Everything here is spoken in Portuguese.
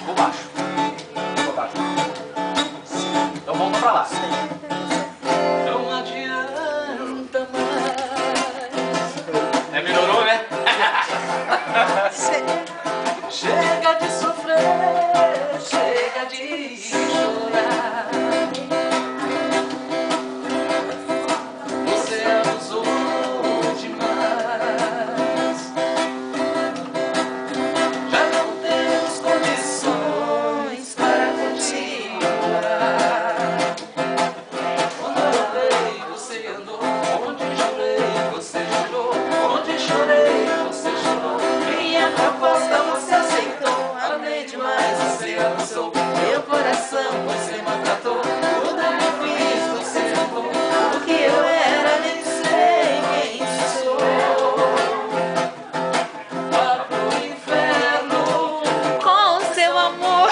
Por baixo. Por baixo. Então volta pra lá. Não adianta mais. É, melhorou, né? Chega de sofrer, chega de chorar. Você abusou demais. Já não temos condições para continuar. Quando eu olhei, você andou. Onde jurei, você jurou. Onde chorei, você chorou. Minha proposta você aceitou. Amei demais, você abusou. Meu coração você maltratou. Tudo que fiz, você amou. O que eu era, nem sei quem sou. Vá pro inferno Com seu amor.